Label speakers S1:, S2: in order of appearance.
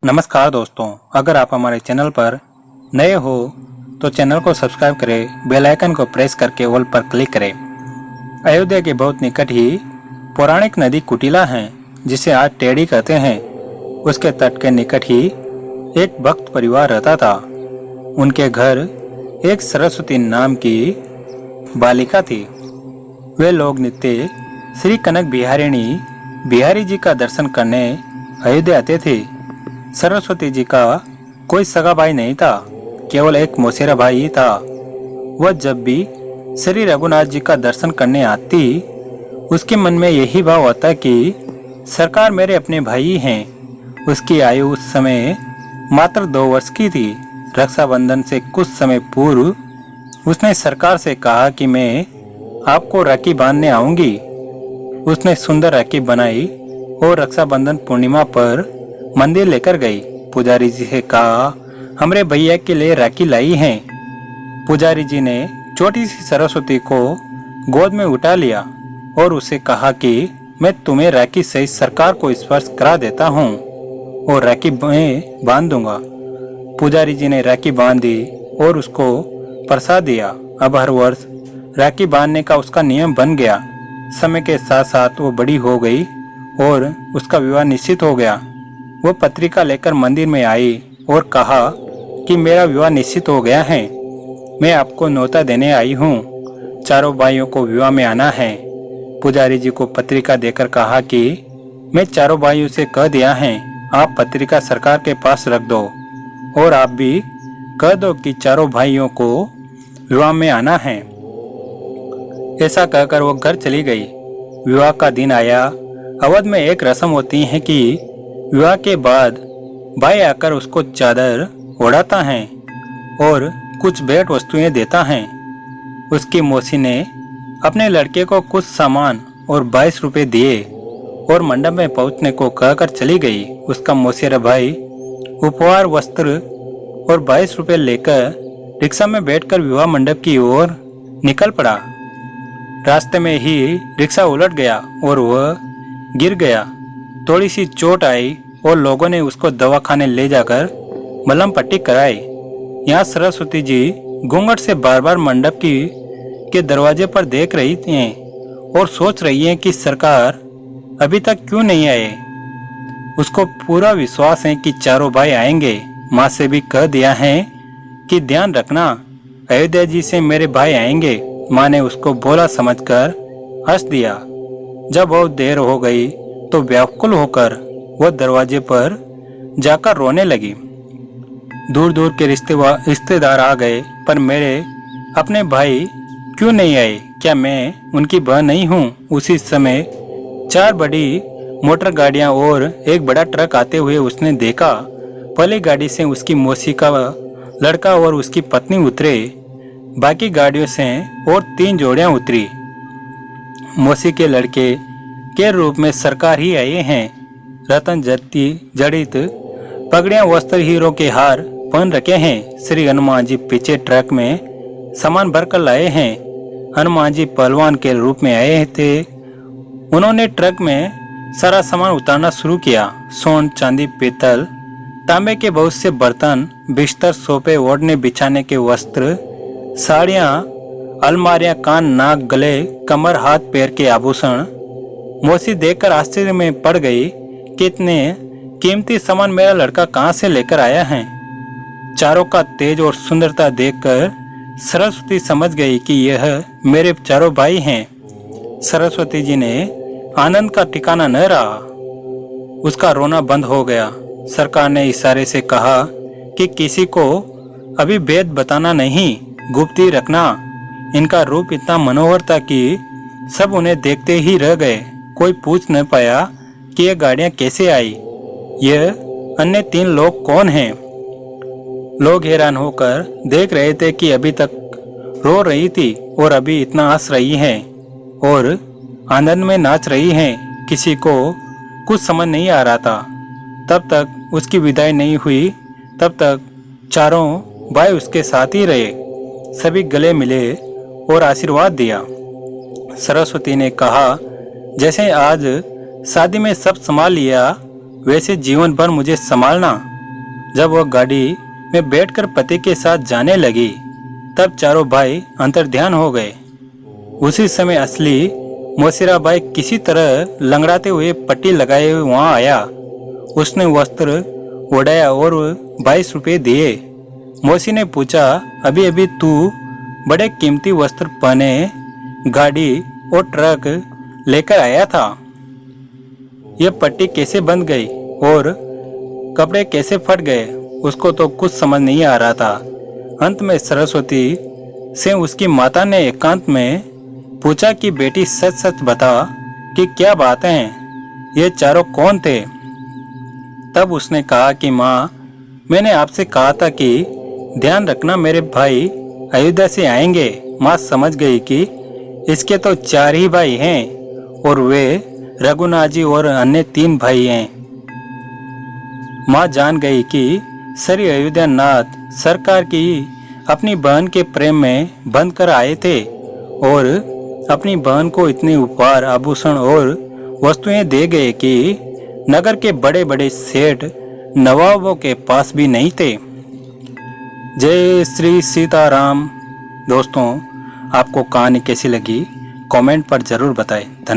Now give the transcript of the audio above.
S1: नमस्कार दोस्तों, अगर आप हमारे चैनल पर नए हो तो चैनल को सब्सक्राइब करें, बेल आइकन को प्रेस करके ऑल पर क्लिक करें। अयोध्या के बहुत निकट ही पौराणिक नदी कुटिला है, जिसे आज टेढ़ी कहते हैं। उसके तट के निकट ही एक भक्त परिवार रहता था। उनके घर एक सरस्वती नाम की बालिका थी। वे लोग नित्य श्री कनक बिहारी जी का दर्शन करने अयोध्या आते थे। सरस्वती जी का कोई सगा भाई नहीं था, केवल एक मौसेरा भाई ही था। वह जब भी श्री रघुनाथ जी का दर्शन करने आती, उसके मन में यही भाव होता कि सरकार मेरे अपने भाई हैं। उसकी आयु उस समय मात्र 2 वर्ष की थी। रक्षाबंधन से कुछ समय पूर्व उसने सरकार से कहा कि मैं आपको राखी बांधने आऊंगी। उसने सुंदर राखी बनाई और रक्षाबंधन पूर्णिमा पर मंदिर लेकर गई। पुजारी जी से कहा, हमरे भैया के लिए राखी लाई हैं। पुजारी जी ने छोटी सी सरस्वती को गोद में उठा लिया और उसे कहा कि मैं तुम्हें राखी सहित सरकार को स्पर्श करा देता हूँ और राखी मैं बांध दूंगा। पुजारी जी ने राखी बांधी और उसको प्रसाद दिया। अब हर वर्ष राखी बांधने का उसका नियम बन गया। समय के साथ साथ वो बड़ी हो गई और उसका विवाह निश्चित हो गया। वो पत्रिका लेकर मंदिर में आई और कहा कि मेरा विवाह निश्चित हो गया है, मैं आपको न्योता देने आई हूँ। चारों भाइयों को विवाह में आना है। पुजारी जी को पत्रिका देकर कहा कि मैं चारों भाइयों से कह दिया है, आप पत्रिका सरकार के पास रख दो और आप भी कह दो कि चारों भाइयों को विवाह में आना है। ऐसा कहकर वो घर चली गई। विवाह का दिन आया। अवध में एक रस्म होती है कि विवाह के बाद भाई आकर उसको चादर ओढ़ाता है और कुछ भेंट वस्तुएं देता है। उसकी मौसी ने अपने लड़के को कुछ सामान और 22 रुपए दिए और मंडप में पहुंचने को कहकर चली गई। उसका मौसेरा भाई उपहार, वस्त्र और 22 रुपए लेकर रिक्शा में बैठकर विवाह मंडप की ओर निकल पड़ा। रास्ते में ही रिक्शा उलट गया और वह गिर गया। थोड़ी सी चोट आई और लोगों ने उसको दवाखाने ले जाकर मलहम पट्टी कराई। यहाँ सरस्वती जी घूंघट से बार बार मंडप के दरवाजे पर देख रही हैं और सोच रही हैं कि सरकार अभी तक क्यों नहीं आए। उसको पूरा विश्वास है कि चारों भाई आएंगे। माँ से भी कह दिया है कि ध्यान रखना, अयोध्या जी से मेरे भाई आएंगे। माँ ने उसको भोला समझकर हंस दिया। जब बहुत देर हो गई तो व्याकुल होकर वह दरवाजे पर जाकर रोने लगी। दूर दूर के रिश्तेदार आ गए, पर मेरे अपने भाई क्यों नहीं आए? क्या मैं उनकी बहन नहीं हूँ? उसी समय 4 बड़ी मोटर गाड़ियां और एक बड़ा ट्रक आते हुए उसने देखा। पहली गाड़ी से उसकी मौसी का लड़का और उसकी पत्नी उतरे। बाकी गाड़ियों से और 3 जोड़ियां उतरी। मौसी के लड़के के रूप में सरकार ही आए हैं। रतन जड़ित पगड़ियां, वस्त्र, हीरो के हार पहन रखे हैं। श्री हनुमान जी पीछे ट्रक में सामान भरकर लाए हैं। हनुमान जी पहलवान के रूप में आए थे। उन्होंने ट्रक में सारा सामान उतारना शुरू किया। सोन, चांदी, पीतल, तांबे के बहुत से बर्तन, बिस्तर, सोफे, ओढ़ने बिछाने के वस्त्र, साड़ियाँ, अलमारियां, कान, नाक, गले, कमर, हाथ पैर के आभूषण। मौसी देखकर आश्चर्य में पड़ गई कि इतने कीमती सामान मेरा लड़का कहाँ से लेकर आया है। चारों का तेज और सुंदरता देखकर सरस्वती समझ गई कि यह मेरे चारों भाई हैं। सरस्वती जी ने आनंद का ठिकाना न रहा। उसका रोना बंद हो गया। सरकार ने इशारे से कहा कि किसी को अभी भेद बताना नहीं, गुप्त ही रखना। इनका रूप इतना मनोहर था कि सब उन्हें देखते ही रह गए। कोई पूछ न पाया कि ये गाड़ियां कैसे आई, यह अन्य 3 लोग कौन हैं। लोग हैरान होकर देख रहे थे कि अभी तक रो रही थी और अभी इतना हंस रही है और आनंद में नाच रही है। किसी को कुछ समझ नहीं आ रहा था। तब तक उसकी विदाई नहीं हुई, तब तक चारों भाई उसके साथ ही रहे। सभी गले मिले और आशीर्वाद दिया। सरस्वती ने कहा, जैसे आज शादी में सब संभाल लिया, वैसे जीवन भर मुझे संभालना। जब वह गाड़ी में बैठकर पति के साथ जाने लगी तब चारों भाई अंतर्ध्यान हो गए। उसी समय असली मोसिरा भाई किसी तरह लंगड़ाते हुए पट्टी लगाए हुए वहां आया। उसने वस्त्र ओढ़ाया और 22 रुपये दिए। मौसी ने पूछा, अभी अभी तू बड़े कीमती वस्त्र पहने गाड़ी और ट्रक लेकर आया था, यह पट्टी कैसे बंध गई और कपड़े कैसे फट गए? उसको तो कुछ समझ नहीं आ रहा था। अंत में सरस्वती से उसकी माता ने एकांत में पूछा कि बेटी सच सच बता कि क्या बात है, ये चारों कौन थे? तब उसने कहा कि माँ, मैंने आपसे कहा था कि ध्यान रखना मेरे भाई अयोध्या से आएंगे। माँ समझ गई कि इसके तो 4 ही भाई हैं और वे रघुनाथ जी और अन्य 3 भाई हैं। माँ जान गई कि श्री अयोध्या नाथ सरकार की अपनी बहन के प्रेम में बंध कर आए थे और अपनी बहन को इतने उपहार, आभूषण और वस्तुएं दे गए कि नगर के बड़े बड़े सेठ नवाबों के पास भी नहीं थे। जय श्री सीताराम। दोस्तों, आपको कहानी कैसी लगी कमेंट पर जरूर बताएं।